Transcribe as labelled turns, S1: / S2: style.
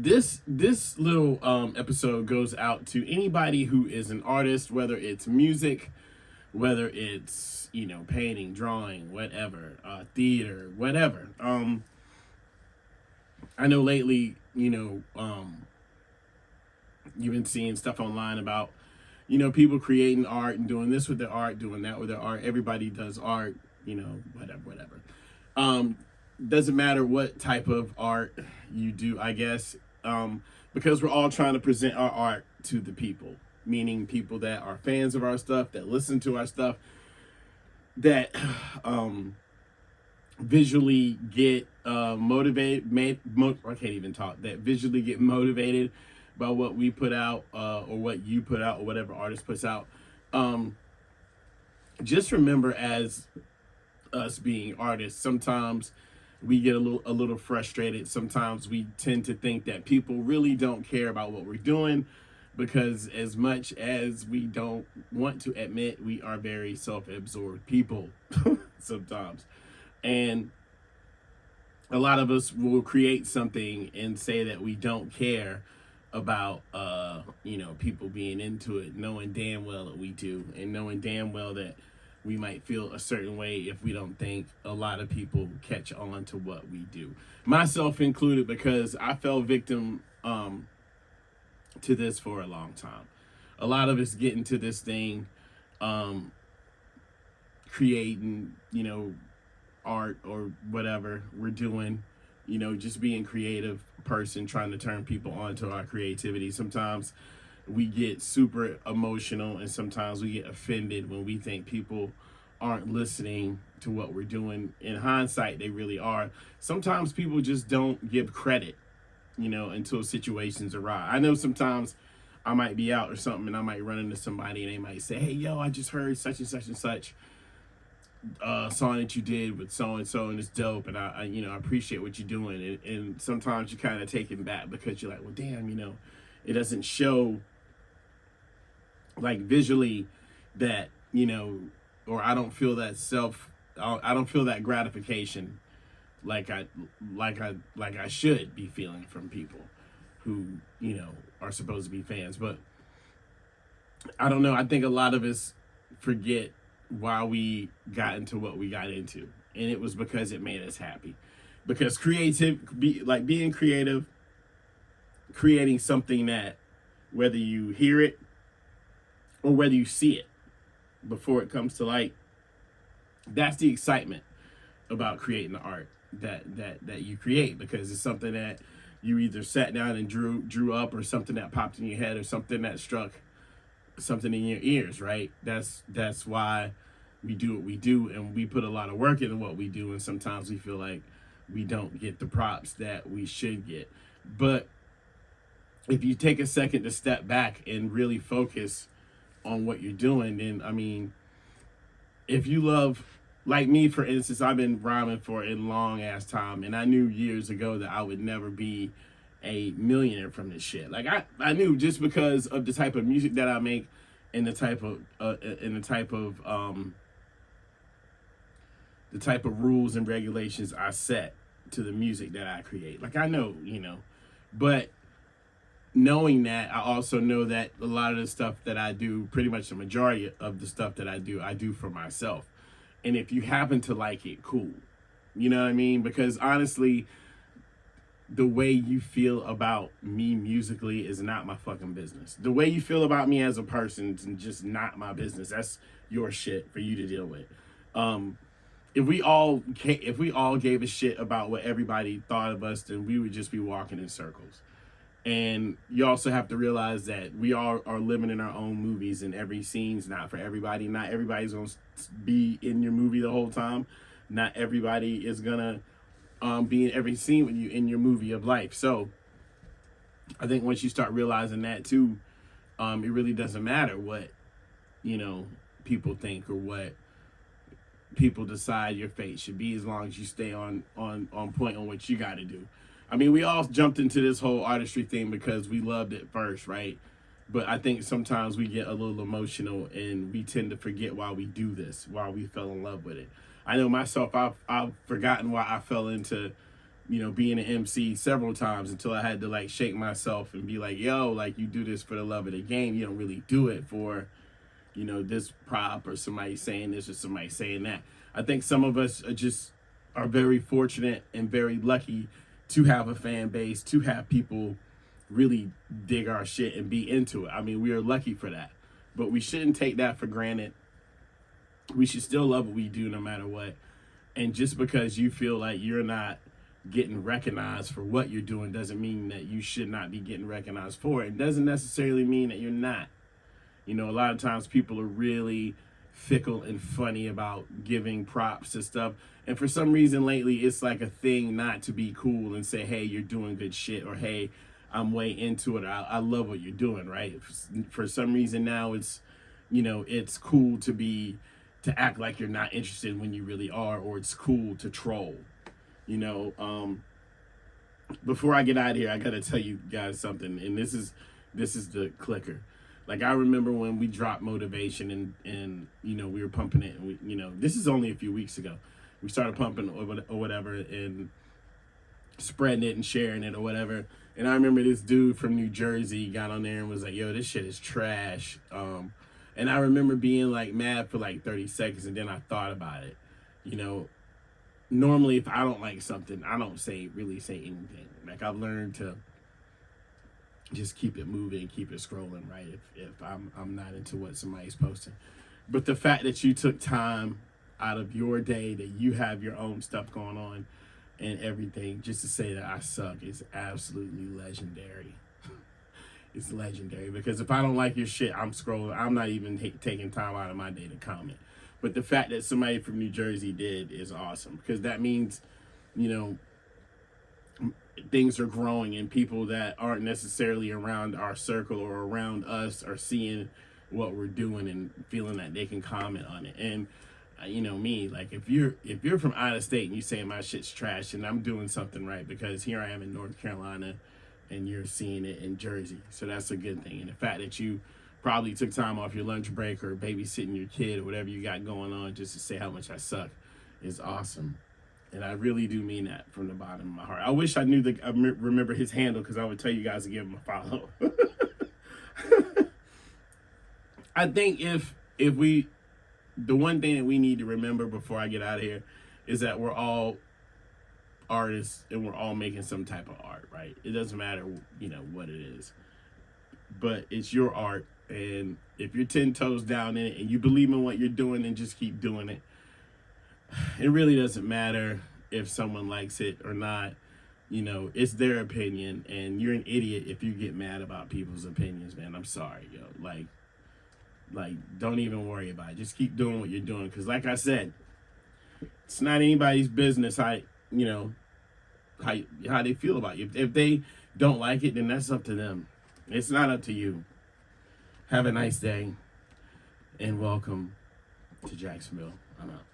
S1: This little episode goes out to anybody who is an artist, whether it's music, whether it's painting, drawing, whatever, theater, whatever. I know lately, you've been seeing stuff online about people creating art and doing this with their art, doing that with their art. Everybody does art, whatever. Doesn't matter what type of art you do, I guess, because we're all trying to present our art to the people, meaning people that are fans of our stuff, that listen to our stuff, that visually get motivated. I can't even talk. That visually get motivated by what we put out, or what you put out, or whatever artist puts out. Just remember, as us being artists, sometimes we get a little frustrated. Sometimes we tend to think that people really don't care about what we're doing, because as much as we don't want to admit, we are very self-absorbed people sometimes. And a lot of us will create something and say that we don't care about people being into it, knowing damn well that we do, and knowing damn well that we might feel a certain way if we don't think a lot of people catch on to what we do, myself included, because I fell victim to this for a long time. A lot of us get into this thing, creating art or whatever we're doing, just being creative person, trying to turn people on to our creativity. Sometimes we get super emotional, and sometimes we get offended when we think people aren't listening to what we're doing. In hindsight, they really are. Sometimes people just don't give credit, until situations arise. I know sometimes I might be out or something, and I might run into somebody, and they might say, "Hey, yo, I just heard such and such and such song that you did with so and so, and it's dope, and I appreciate what you're doing." And sometimes you kind of take it back, because you're like, well, damn, it doesn't show like visually that, or I don't feel that I don't feel that gratification like I should be feeling from people who are supposed to be fans. But I don't know, I think a lot of us forget why we got into what we got into, and it was because it made us happy. Because being creative, creating something that, whether you hear it or whether you see it before it comes to light, that's the excitement about creating the art that you create, because it's something that you either sat down and drew up, or something that popped in your head, or something that struck something in your ears, right? That's why we do what we do, and we put a lot of work into what we do, and sometimes we feel like we don't get the props that we should get. But if you take a second to step back and really focus on what you're doing, then, I mean, if you love, like me, for instance, I've been rhyming for a long ass time, and I knew years ago that I would never be a millionaire from this shit. Like I knew, just because of the type of music that I make, and the type of rules and regulations I set to the music that I create. Like, I know, but knowing that, I also know that a lot of the stuff that I do, pretty much the majority of the stuff that I do for myself. And if you happen to like it, cool. You know what I mean? Because honestly, the way you feel about me musically is not my fucking business. The way you feel about me as a person is just not my business. That's your shit for you to deal with. If we all gave a shit about what everybody thought of us, then we would just be walking in circles. And you also have to realize that we all are living in our own movies, and every scene's not for everybody. Not everybody's gonna be in your movie the whole time. Not everybody is gonna be in every scene with you in your movie of life. So I think once you start realizing that too, it really doesn't matter what people think, or what people decide your fate should be, as long as you stay on point on what you got to do. I mean, we all jumped into this whole artistry thing because we loved it first, right? But I think sometimes we get a little emotional, and we tend to forget why we do this, why we fell in love with it. I know myself, I've forgotten why I fell into being an MC several times until I had to like shake myself and be like, yo, like you do this for the love of the game. You don't really do it for, this prop or somebody saying this or somebody saying that. I think some of us are very fortunate and very lucky to have a fan base, to have people really dig our shit and be into it. I mean, we are lucky for that, but we shouldn't take that for granted. We should still love what we do no matter what. And just because you feel like you're not getting recognized for what you're doing doesn't mean that you should not be getting recognized for it. It doesn't necessarily mean that you're not. A lot of times people are really fickle and funny about giving props to stuff. And for some reason lately, it's like a thing not to be cool and say, hey, you're doing good shit, or hey, I'm way into it. I love what you're doing, right? For some reason now it's, it's cool to act like you're not interested when you really are, or it's cool to troll. Before I get out of here, I gotta tell you guys something, and this is the clicker. Like, I remember when we dropped Motivation and we were pumping it, and this is only a few weeks ago. We started pumping or whatever and spreading it and sharing it or whatever. And I remember this dude from New Jersey got on there and was like, yo, this shit is trash. And I remember being like mad for like 30 seconds, and then I thought about it. Normally if I don't like something, I don't really say anything. Like, I've learned to just keep it moving, keep it scrolling, right? If I'm not into what somebody's posting. But the fact that you took time out of your day, that you have your own stuff going on and everything, just to say that I suck is absolutely legendary. It's legendary, because if I don't like your shit, I'm scrolling. I'm not even taking time out of my day to comment. But the fact that somebody from New Jersey did is awesome, because that means, things are growing, and people that aren't necessarily around our circle or around us are seeing what we're doing and feeling that they can comment on it. And me, like, if you're from out of state and you say my shit's trash, and I'm doing something right, because here I am in North Carolina and you're seeing it in Jersey. So that's a good thing. And the fact that you probably took time off your lunch break or babysitting your kid or whatever you got going on just to say how much I suck is awesome. And I really do mean that from the bottom of my heart. I wish I knew I remember his handle, because I would tell you guys to give him a follow. I think the one thing that we need to remember before I get out of here is that we're all artists and we're all making some type of art, right? It doesn't matter, what it is, but it's your art. And if you're 10 toes down in it and you believe in what you're doing, then just keep doing it. It really doesn't matter if someone likes it or not. It's their opinion, and you're an idiot if you get mad about people's opinions, man. I'm sorry, yo. Like, don't even worry about it. Just keep doing what you're doing, because like I said, it's not anybody's business how they feel about you. If they don't like it, then that's up to them. It's not up to you. Have a nice day, and welcome to Jaxxonville. I'm out.